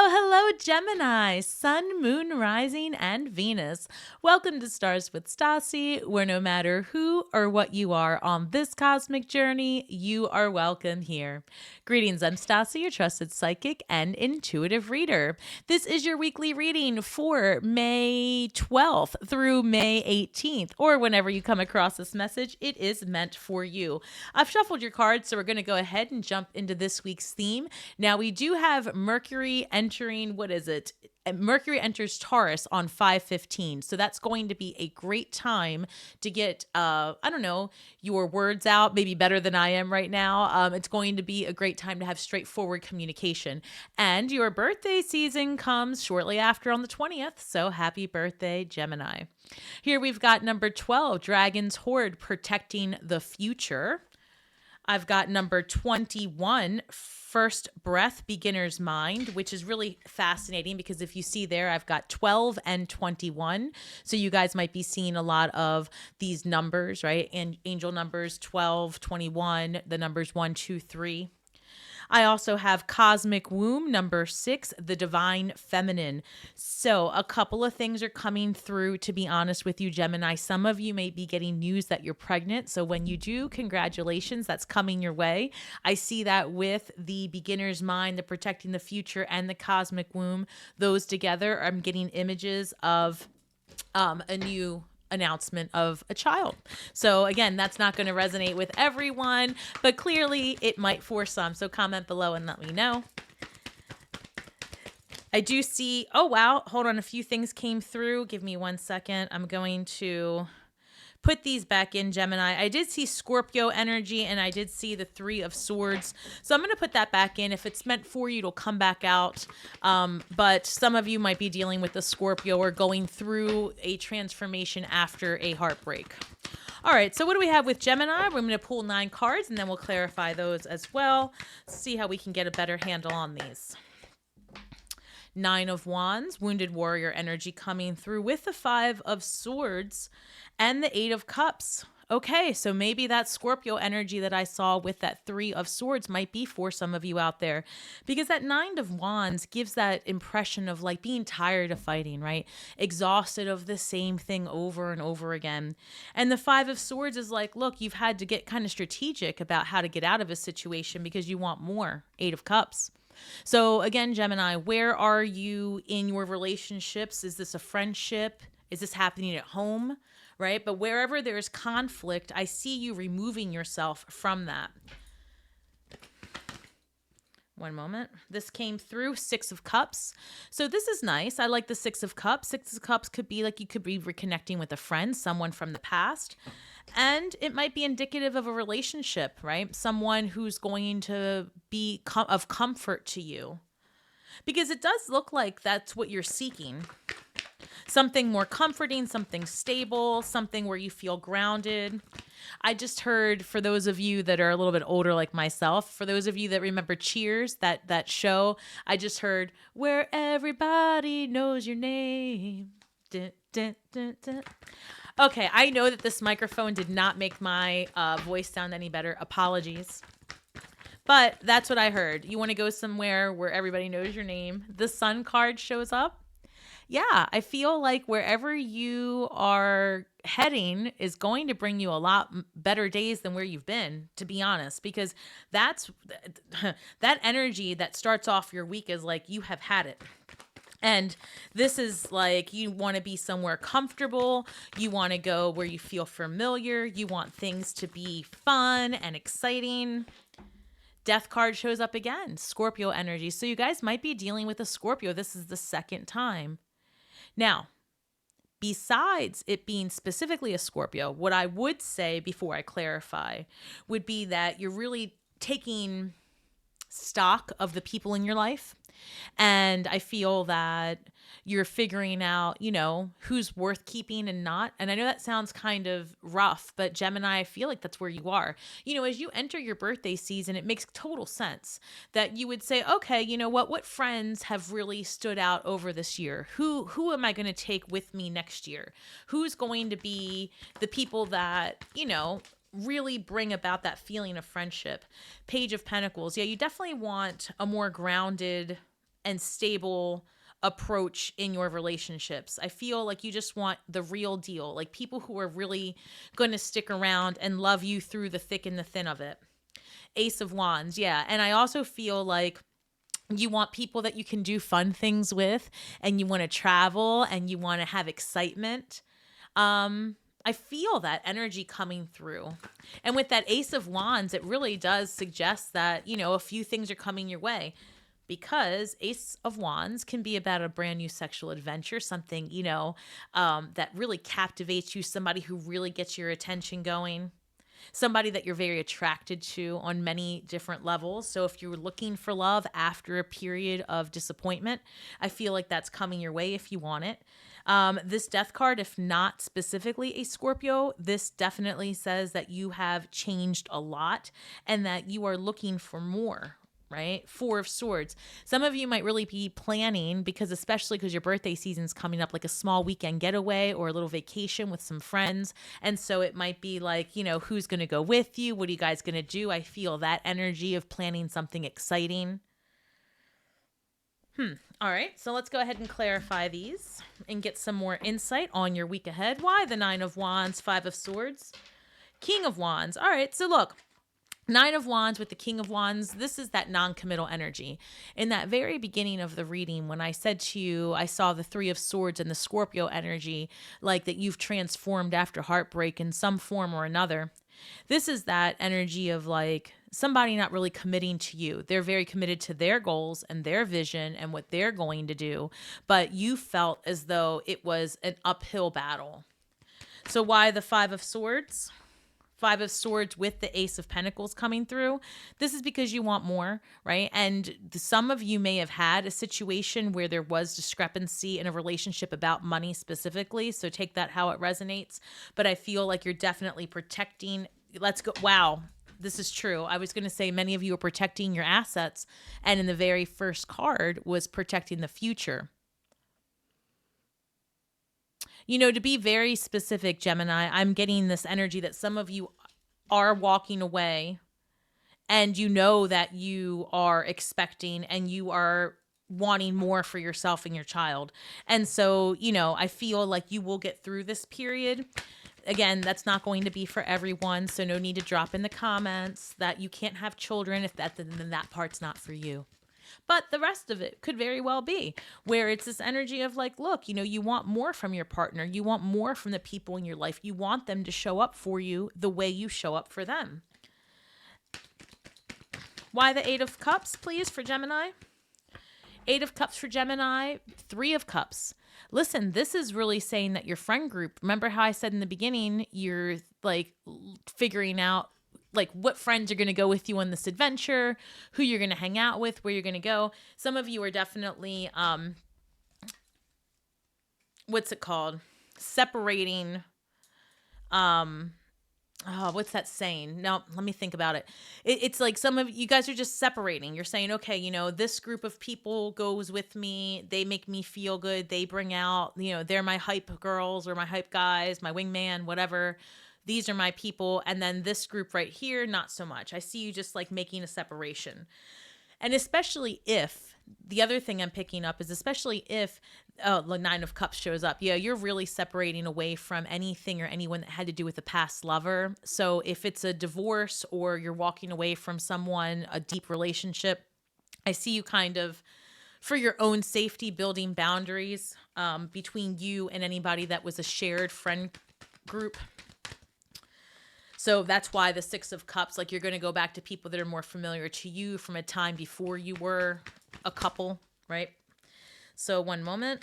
Hello, Gemini, Sun, Moon, Rising, and Venus. Welcome to Stars with Stasi, where no matter who or what you are on this cosmic journey, you are welcome here. Greetings, I'm Stasi, your trusted psychic and intuitive reader. This is your weekly reading for May 12th through May 18th, or whenever you come across this message, it is meant for you. I've shuffled your cards, so we're going to go ahead and jump into this week's theme. Now, we do have Mercury entering, Mercury enters Taurus on 5/15. So that's going to be a great time to get, your words out, maybe better than I am right now. It's going to be a great time to have straightforward communication. And your birthday season comes shortly after on the 20th. So happy birthday, Gemini. Here we've got number 12, Dragon's Horde, protecting the future. I've got number 21, First Breath, Beginner's Mind, which is really fascinating because if you see there, I've got 12 and 21. So you guys might be seeing a lot of these numbers, right? And angel numbers 12, 21, the numbers 1, 2, 3. I also have Cosmic Womb, number 6, the Divine Feminine. So a couple of things are coming through, to be honest with you, Gemini. Some of you may be getting news that you're pregnant. So when you do, congratulations, that's coming your way. I see that with the Beginner's Mind, the Protecting the Future, and the Cosmic Womb. Those together, I'm getting images of a new announcement of a child. So again, that's not going to resonate with everyone, but clearly it might for some. So comment below and let me know. I do see, oh wow, hold on, a few things came through. Give me 1 second. I'm going to put these back in, Gemini. I did see Scorpio energy and I did see the 3 of Swords. So I'm going to put that back in. If it's meant for you, it'll come back out. But some of you might be dealing with the Scorpio or going through a transformation after a heartbreak. All right, so what do we have with Gemini? We're going to pull 9 cards and then we'll clarify those as well. See how we can get a better handle on these. 9 of Wands, Wounded Warrior energy coming through with the 5 of Swords and the 8 of Cups. Okay, so maybe that Scorpio energy that I saw with that 3 of Swords might be for some of you out there, because that 9 of Wands gives that impression of like being tired of fighting, right? Exhausted of the same thing over and over again. And the 5 of Swords is like, look, you've had to get kind of strategic about how to get out of a situation because you want more. 8 of Cups. So again, Gemini, where are you in your relationships? Is this a friendship? Is this happening at home? Right? But wherever there's conflict, I see you removing yourself from that. One moment. This came through 6 of Cups. So this is nice. I like the 6 of Cups. 6 of Cups could be like you could be reconnecting with a friend, someone from the past. And it might be indicative of a relationship, right? Someone who's going to be of comfort to you. Because it does look like that's what you're seeking. Something more comforting, something stable, something where you feel grounded. I just heard, for those of you that are a little bit older like myself, for those of you that remember Cheers, that show, I just heard, where everybody knows your name. Dun, dun, dun, dun. Okay, I know that this microphone did not make my voice sound any better. Apologies. But that's what I heard. You want to go somewhere where everybody knows your name. The Sun card shows up. Yeah, I feel like wherever you are heading is going to bring you a lot better days than where you've been, to be honest, because that's that energy that starts off your week is like you have had it. And this is like you want to be somewhere comfortable. You want to go where you feel familiar. You want things to be fun and exciting. Death card shows up again, Scorpio energy. So you guys might be dealing with a Scorpio. This is the second time. Now, besides it being specifically a Scorpio, what I would say before I clarify would be that you're really taking stock of the people in your life. And I feel that you're figuring out, who's worth keeping and not. And I know that sounds kind of rough, but Gemini, I feel like that's where you are. As you enter your birthday season, it makes total sense that you would say, okay, you know what friends have really stood out over this year? Who am I going to take with me next year? Who's going to be the people that, really bring about that feeling of friendship? Page of Pentacles. Yeah, you definitely want a more grounded and stable approach in your relationships. I feel like you just want the real deal, like people who are really going to stick around and love you through the thick and the thin of it. Ace of Wands, yeah. And I also feel like you want people that you can do fun things with, and you want to travel, and you want to have excitement. I feel that energy coming through. And with that Ace of Wands, it really does suggest that, you know, a few things are coming your way, because Ace of Wands can be about a brand new sexual adventure, something, you know, that really captivates you, somebody who really gets your attention going, somebody that you're very attracted to on many different levels. So if you're looking for love after a period of disappointment, I feel like that's coming your way if you want it. This death card, if not specifically a Scorpio, this definitely says that you have changed a lot and that you are looking for more. Right? Four of Swords. Some of you might really be planning, because especially because your birthday season's coming up, like a small weekend getaway or a little vacation with some friends. And so it might be like, you know, who's going to go with you? What are you guys going to do? I feel that energy of planning something exciting. All right. So let's go ahead and clarify these and get some more insight on your week ahead. Why the Nine of Wands, Five of Swords, King of Wands. All right. So look. Nine of Wands with the King of Wands, this is that non-committal energy. In that very beginning of the reading, when I said to you, I saw the Three of Swords and the Scorpio energy, like that you've transformed after heartbreak in some form or another. This is that energy of like somebody not really committing to you. They're very committed to their goals and their vision and what they're going to do, but you felt as though it was an uphill battle. So why the Five of Swords? Five of Swords with the Ace of Pentacles coming through. This is because you want more, right? And some of you may have had a situation where there was discrepancy in a relationship about money specifically. So take that how it resonates. But I feel like you're definitely protecting. Let's go. Wow. This is true. I was going to say many of you are protecting your assets. And in the very first card was protecting the future. You know, to be very specific, Gemini, I'm getting this energy that some of you are walking away and you know that you are expecting and you are wanting more for yourself and your child. And so, you know, I feel like you will get through this period. Again, that's not going to be for everyone. So no need to drop in the comments that you can't have children if then that part's not for you. But the rest of it could very well be where it's this energy of like, look, you know, you want more from your partner. You want more from the people in your life. You want them to show up for you the way you show up for them. Why the Eight of Cups, please, for Gemini? Eight of Cups for Gemini, Three of Cups. Listen, this is really saying that your friend group, remember how I said in the beginning, you're like figuring out like what friends are going to go with you on this adventure, who you're going to hang out with, where you're going to go. Some of you are definitely, what's it called? Separating, what's that saying? No, let me think about it. It's like some of you guys are just separating. You're saying, okay, you know, this group of people goes with me. They make me feel good. They bring out, you know, they're my hype girls or my hype guys, my wingman, whatever. These are my people. And then this group right here, not so much. I see you just like making a separation. And especially if, the other thing I'm picking up is especially if the Nine of Cups shows up. Yeah, you're really separating away from anything or anyone that had to do with a past lover. So if it's a divorce or you're walking away from someone, a deep relationship, I see you kind of, for your own safety, building boundaries between you and anybody that was a shared friend group. So that's why the Six of Cups, like you're going to go back to people that are more familiar to you from a time before you were a couple, right? So one moment.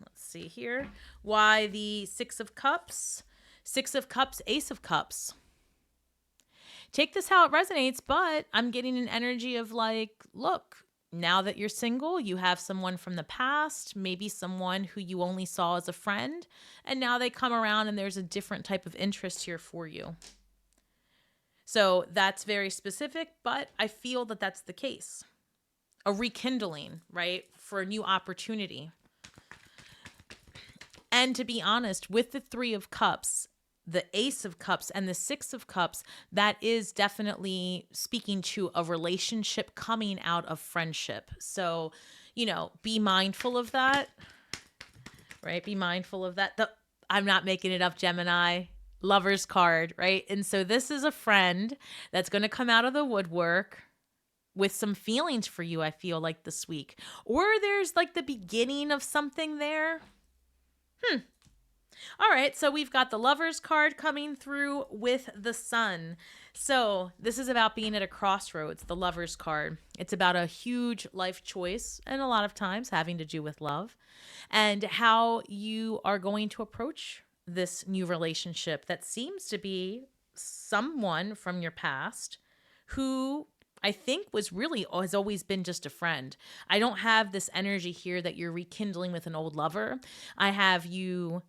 Let's see here. Why the Six of Cups? Six of Cups, Ace of Cups. Take this how it resonates, but I'm getting an energy of like, look, now that you're single, you have someone from the past, maybe someone who you only saw as a friend, and now they come around and there's a different type of interest here for you. So that's very specific, but I feel that that's the case. A rekindling, right, for a new opportunity. And to be honest, with the Three of Cups, the Ace of Cups and the Six of Cups, that is definitely speaking to a relationship coming out of friendship. So, be mindful of that, right? Be mindful of that. I'm not making it up, Gemini. Lover's card, right? And so this is a friend that's going to come out of the woodwork with some feelings for you, I feel like, this week. Or there's like the beginning of something there. All right, so we've got the Lover's card coming through with the Sun. So this is about being at a crossroads, the Lover's card. It's about a huge life choice, and a lot of times having to do with love, and how you are going to approach this new relationship that seems to be someone from your past who I think has always been just a friend. I don't have this energy here that you're rekindling with an old lover. I have you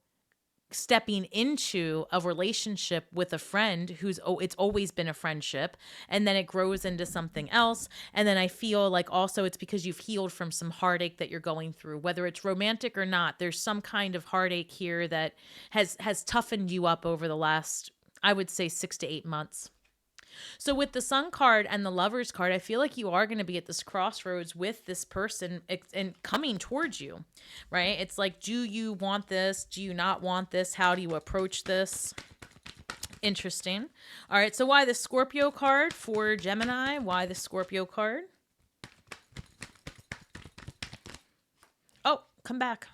stepping into a relationship with a friend it's always been a friendship, and then it grows into something else. And then I feel like also it's because you've healed from some heartache that you're going through, whether it's romantic or not. There's some kind of heartache here that has toughened you up over the last, I would say, 6 to 8 months. So with the Sun card and the Lover's card, I feel like you are going to be at this crossroads with this person and coming towards you, right? It's like, do you want this? Do you not want this? How do you approach this? Interesting. All right, so why the Scorpio card for Gemini? Why the Scorpio card? Oh, come back.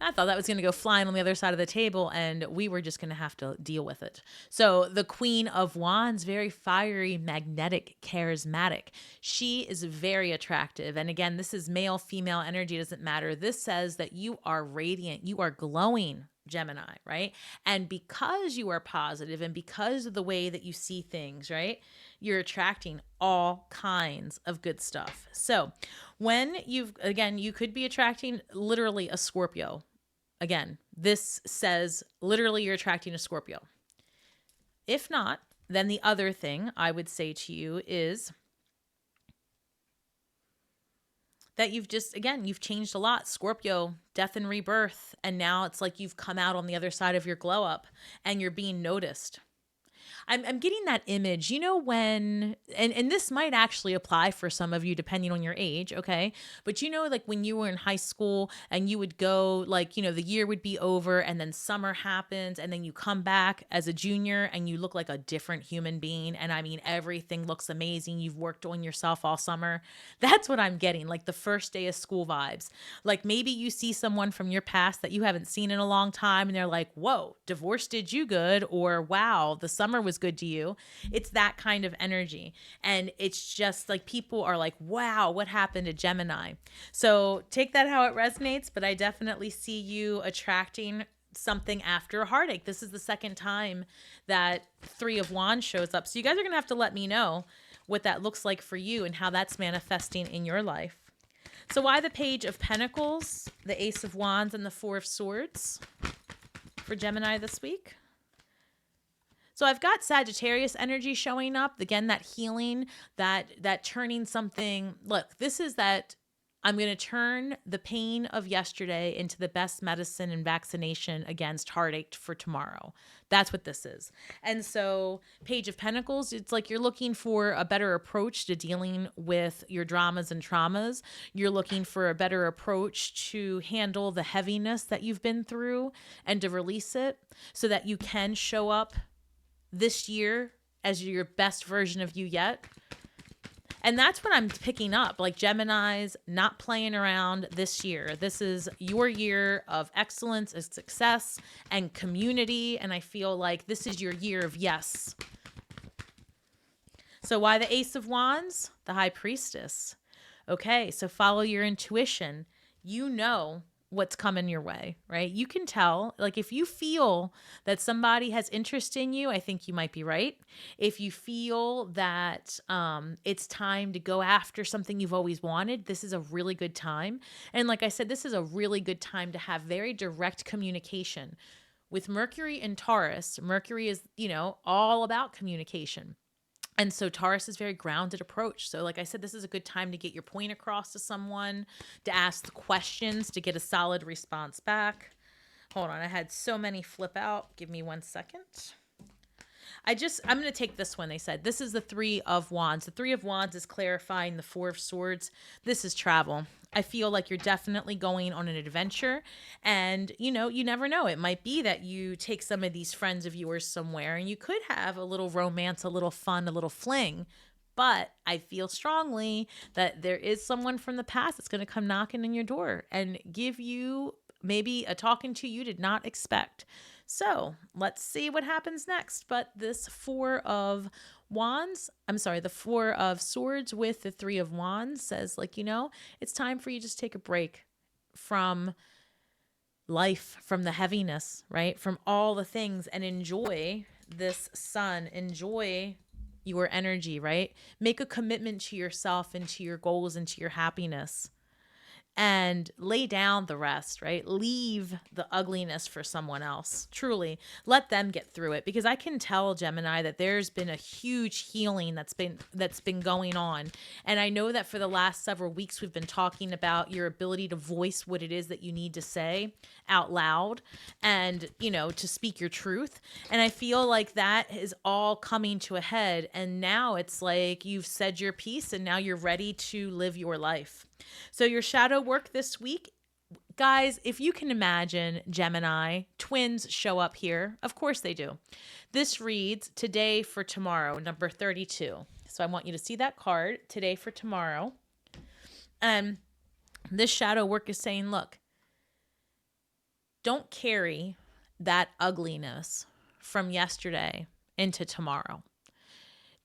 I thought that was going to go flying on the other side of the table, and we were just going to have to deal with it. So the Queen of Wands, very fiery, magnetic, charismatic. She is very attractive. And again, this is male, female energy. It doesn't matter. This says that you are radiant. You are glowing, Gemini, right? And because you are positive and because of the way that you see things, right, you're attracting all kinds of good stuff. So when you could be attracting literally a Scorpio. Again, this says literally you're attracting a Scorpio. If not, then the other thing I would say to you is that you've changed a lot. Scorpio, death and rebirth. And now it's like you've come out on the other side of your glow up and you're being noticed. I'm getting that image, when, and this might actually apply for some of you depending on your age, okay? But like when you were in high school and you would go the year would be over and then summer happens and then you come back as a junior and you look like a different human being. And I mean, everything looks amazing. You've worked on yourself all summer. That's what I'm getting, like the first day of school vibes. Like maybe you see someone from your past that you haven't seen in a long time and they're like, whoa, divorce did you good, or wow, the summer was good to you. It's that kind of energy. And it's just like people are like, wow, what happened to Gemini? So take that how it resonates, but I definitely see you attracting something after a heartache. This is the second time that Three of Wands shows up. So you guys are going to have to let me know what that looks like for you and how that's manifesting in your life. So why the Page of Pentacles, the Ace of Wands, and the Four of Swords for Gemini this week? So I've got Sagittarius energy showing up. Again, that healing, that turning something. Look, this is that I'm going to turn the pain of yesterday into the best medicine and vaccination against heartache for tomorrow. That's what this is. And so Page of Pentacles, it's like you're looking for a better approach to dealing with your dramas and traumas. You're looking for a better approach to handle the heaviness that you've been through and to release it so that you can show up this year as your best version of you yet. And that's what I'm picking up, like Gemini's not playing around this year. This is your year of excellence and success and community. And I feel like this is your year of yes. So why the Ace of Wands? The High Priestess. Okay, so follow your intuition. You know what's coming your way, right? You can tell, like if you feel that somebody has interest in you, I think you might be right. If you feel that it's time to go after something you've always wanted, this is a really good time. And like I said, this is a really good time to have very direct communication. With Mercury and Taurus, Mercury is, all about communication. And so Taurus is very grounded approach. So like I said, this is a good time to get your point across to someone, to ask the questions, to get a solid response back. Hold on. I had so many flip out. Give me 1 second. I'm going to take this one. They said this is the 3 of Wands. The 3 of Wands is clarifying the 4 of Swords. This is travel. I feel like you're definitely going on an adventure, and you never know. It might be that you take some of these friends of yours somewhere and you could have a little romance, a little fun, a little fling. But I feel strongly that there is someone from the past that's going to come knocking on your door and give you maybe a talking to you did not expect. So let's see what happens next. But this 4 of Wands, the 4 of Swords with the 3 of Wands says, it's time for you to just take a break from life, from the heaviness, right? From all the things, and enjoy this sun, enjoy your energy, right? Make a commitment to yourself and to your goals and to your happiness. And lay down the rest, right? Leave the ugliness for someone else. Truly, let them get through it, because I can tell, Gemini, that there's been a huge healing that's been going on. And I know that for the last several weeks we've been talking about your ability to voice what it is that you need to say out loud, and to speak your truth. And I feel like that is all coming to a head, and now it's like you've said your piece and now you're ready to live your life. So your shadow work this week, guys, if you can imagine, Gemini, twins show up here. Of course they do. This reads Today for Tomorrow, number 32. So I want you to see that card, Today for Tomorrow. And this shadow work is saying, look, don't carry that ugliness from yesterday into tomorrow.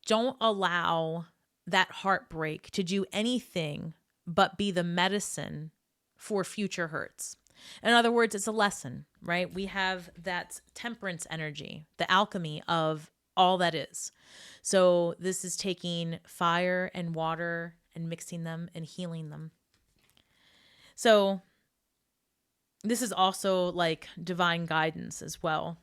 Don't allow that heartbreak to do anything but be the medicine for future hurts. In other words, it's a lesson, right? We have that temperance energy, the alchemy of all that is. So this is taking fire and water and mixing them and healing them. So this is also like divine guidance as well.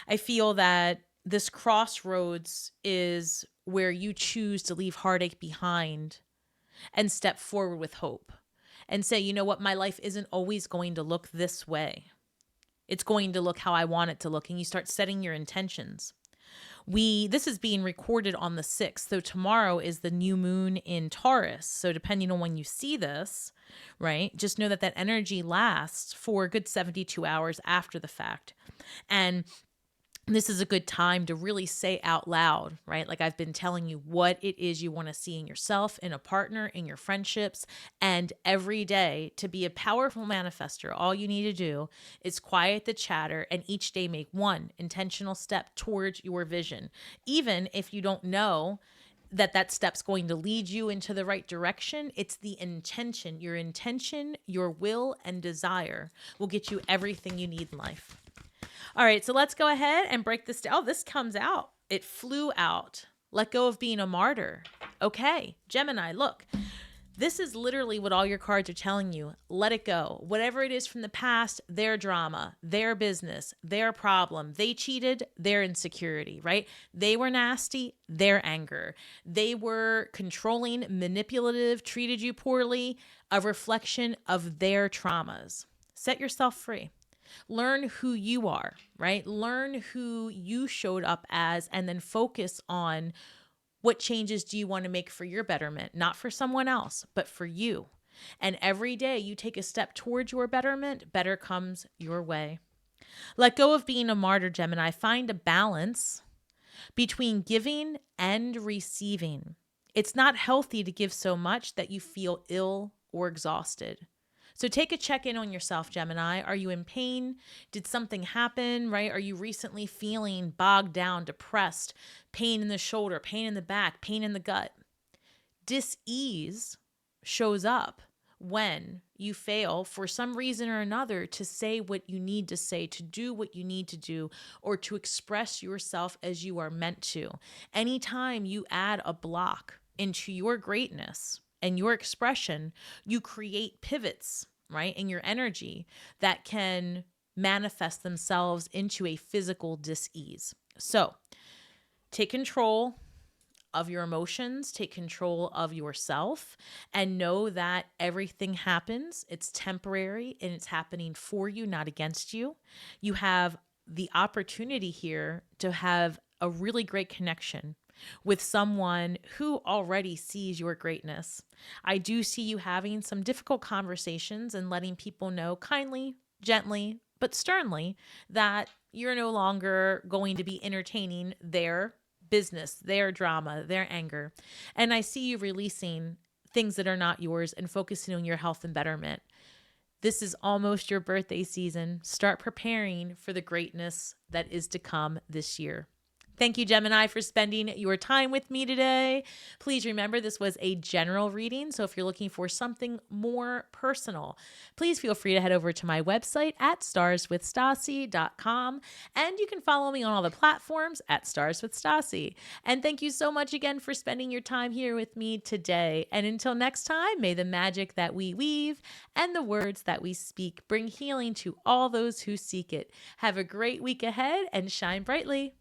I feel that this crossroads is where you choose to leave heartache behind and step forward with hope and say, you know what, my life isn't always going to look this way. It's going to look how I want it to look. And you start setting your intentions. This is being recorded on the 6th. So tomorrow is the new moon in Taurus. So depending on when you see this, right, just know that energy lasts for a good 72 hours after the fact. And this is a good time to really say out loud, right? Like I've been telling you, what it is you want to see in yourself, in a partner, in your friendships, and every day to be a powerful manifester. All you need to do is quiet the chatter and each day make one intentional step towards your vision. Even if you don't know that step's going to lead you into the right direction, it's the intention. Your intention, your will, and desire will get you everything you need in life. All right, so let's go ahead and break this down. Oh, this comes out. It flew out. Let go of being a martyr. Okay, Gemini, look. This is literally what all your cards are telling you. Let it go. Whatever it is from the past, their drama, their business, their problem. They cheated, their insecurity, right? They were nasty, their anger. They were controlling, manipulative, treated you poorly, a reflection of their traumas. Set yourself free. Learn who you are, right? Learn who you showed up as, and then focus on what changes do you want to make for your betterment, not for someone else, but for you. And every day you take a step towards your betterment, better comes your way. Let go of being a martyr, Gemini. Find a balance between giving and receiving. It's not healthy to give so much that you feel ill or exhausted. So take a check-in on yourself, Gemini. Are you in pain? Did something happen, right? Are you recently feeling bogged down, depressed, pain in the shoulder, pain in the back, pain in the gut? Dis-ease shows up when you fail for some reason or another to say what you need to say, to do what you need to do, or to express yourself as you are meant to. Anytime you add a block into your greatness and your expression, you create pivots, right, in your energy that can manifest themselves into a physical dis-ease. So take control of your emotions, take control of yourself, and know that everything happens. It's temporary and it's happening for you, not against you. You have the opportunity here to have a really great connection with someone who already sees your greatness. I do see you having some difficult conversations and letting people know kindly, gently, but sternly that you're no longer going to be entertaining their business, their drama, their anger. And I see you releasing things that are not yours and focusing on your health and betterment. This is almost your birthday season. Start preparing for the greatness that is to come this year. Thank you, Gemini, for spending your time with me today. Please remember this was a general reading, so if you're looking for something more personal, please feel free to head over to my website at starswithstasi.com, and you can follow me on all the platforms at starswithstasi. And thank you so much again for spending your time here with me today. And until next time, may the magic that we weave and the words that we speak bring healing to all those who seek it. Have a great week ahead and shine brightly.